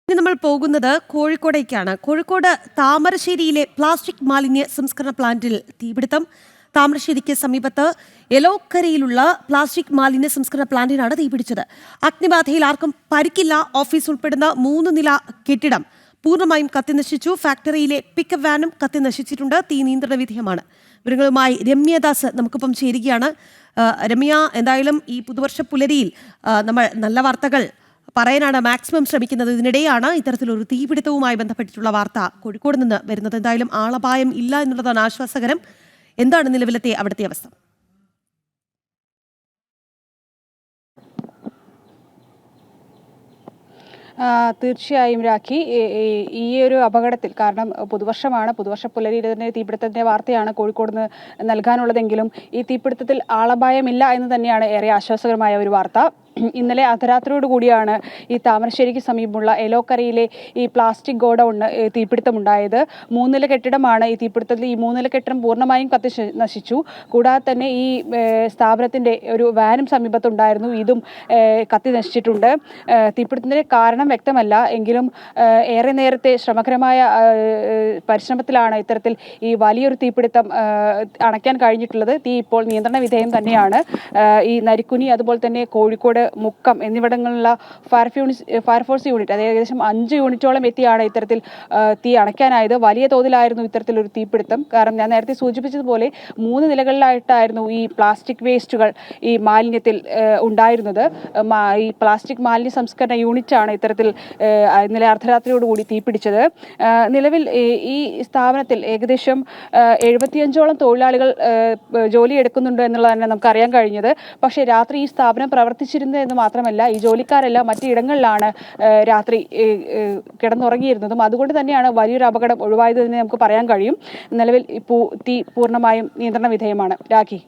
ഇനി നമ്മൾ പോകുന്നത് കോഴിക്കോടേക്കാണ്. കോഴിക്കോട് താമരശ്ശേരിയിലെ പ്ലാസ്റ്റിക് മാലിന്യ സംസ്കരണ പ്ലാന്റിൽ തീപിടുത്തം. താമരശ്ശേരിക്ക് സമീപത്ത് എലോക്കരയിലുള്ള പ്ലാസ്റ്റിക് മാലിന്യ സംസ്കരണ പ്ലാന്റിനാണ് തീപിടിച്ചത്. അഗ്നിബാധയിൽ ആർക്കും പരിക്കില്ല. ഓഫീസ് ഉൾപ്പെടുന്ന 3 നില കെട്ടിടം പൂർണ്ണമായും കത്തിനശിച്ചു. ഫാക്ടറിയിലെ പിക്കപ്പ് വാനും കത്തിനശിച്ചിട്ടുണ്ട്. തീ നിയന്ത്രണ വിധേയമാണ്. വിവരങ്ങളുമായി രമ്യദാസ് നമുക്കൊപ്പം ചേരുകയാണ്. രമ്യ, എന്തായാലും ഈ പുതുവർഷ പുലരിയിൽ നമ്മൾ നല്ല വാർത്തകൾ പറയാനാണ് മാക്സിമം ശ്രമിക്കുന്നത്. ഇതിനിടെയാണ് ഇത്തരത്തിലൊരു തീപിടുത്തവുമായി ബന്ധപ്പെട്ടിട്ടുള്ള വാർത്ത കോഴിക്കോട് നിന്ന് വരുന്നത്. എന്തായാലും ആളപായം ഇല്ല എന്നുള്ളതാണ് ആശ്വാസകരം. എന്താണ് നിലവിലത്തെ അവിടുത്തെ അവസ്ഥ? തീർച്ചയായും രാഖി, ഈ ഒരു അപകടത്തിൽ കാരണം പുതുവർഷമാണ്, പുതുവർഷ പുലരിയിൽ തന്നെ തീപിടുത്തത്തിന്റെ വാർത്തയാണ് കോഴിക്കോട് നിന്ന് നൽകാനുള്ളതെങ്കിലും ഈ തീപിടുത്തത്തിൽ ആളപായമില്ല എന്ന് തന്നെയാണ് ഏറെ ആശ്വാസകരമായ ഒരു വാർത്ത. ഇന്നലെ അർദ്ധരാത്രിയോട് കൂടിയാണ് ഈ താമരശ്ശേരിക്ക് സമീപമുള്ള എലോക്കരയിലെ ഈ പ്ലാസ്റ്റിക് ഗോഡൌണിന് തീപിടുത്തമുണ്ടായത്. 3 നില കെട്ടിടമാണ് ഈ തീപിടുത്തത്തിൽ. ഈ 3 നില കെട്ടിടം പൂർണ്ണമായും നശിച്ചു. കൂടാതെ തന്നെ ഈ സ്ഥാപനത്തിന്റെ ഒരു വാനും സമീപത്തുണ്ടായിരുന്നു, ഇതും കത്തി നശിച്ചിട്ടുണ്ട്. തീപിടുത്തത്തിന്റെ കാരണം വ്യക്തമല്ല എങ്കിലും ഏറെ നേരത്തെ ശ്രമകരമായ പരിശ്രമത്തിലാണ് ഇത്തരത്തിൽ ഈ വലിയൊരു തീപിടുത്തം അണയ്ക്കാൻ കഴിഞ്ഞിട്ടുള്ളത്. തീ ഇപ്പോൾ നിയന്ത്രണ വിധേയം തന്നെയാണ്. ഈ നരിക്കുനി, അതുപോലെ തന്നെ കോഴിക്കോട്, മുക്കം എന്നിവിടങ്ങളിലുള്ള ഫയർഫോഴ്സ് യൂണിറ്റ്, അതായത് ഏകദേശം 5 യൂണിറ്റോളം എത്തിയാണ് ഇത്തരത്തിൽ തീ അണയ്ക്കാനായത്. വലിയ തോതിലായിരുന്നു ഇത്തരത്തിലൊരു തീപിടുത്തം. കാരണം ഞാൻ നേരത്തെ സൂചിപ്പിച്ചതുപോലെ 3 നിലകളിലായിട്ടായിരുന്നു ഈ പ്ലാസ്റ്റിക് വേസ്റ്റുകൾ ഈ മാലിന്യത്തിൽ ഉണ്ടായിരുന്നത്. ഈ പ്ലാസ്റ്റിക് മാലിന്യ സംസ്കരണ യൂണിറ്റാണ് ഇത്തരത്തിൽ ഇന്നലെ അർദ്ധരാത്രിയോടുകൂടി തീപിടിച്ചത്. നിലവിൽ ഈ സ്ഥാപനത്തിൽ ഏകദേശം 75ഓളം തൊഴിലാളികൾ ജോലിയെടുക്കുന്നുണ്ട് എന്നുള്ളതാണ് നമുക്ക് അറിയാൻ കഴിഞ്ഞത്. പക്ഷേ രാത്രി ഈ സ്ഥാപനം പ്രവർത്തിച്ചിരുന്നത് എന്ന് മാത്രമല്ല, ഈ ജോലിക്കാരെല്ലാം മറ്റിടങ്ങളിലാണ് രാത്രി കിടന്നുറങ്ങിയിരുന്നതും. അതുകൊണ്ട് തന്നെയാണ് വലിയൊരു അപകടം ഒഴിവായതെന്ന് നമുക്ക് പറയാൻ കഴിയും. നിലവിൽ തീ പൂർണ്ണമായും നിയന്ത്രണ വിധേയമാണ്. രാഖി.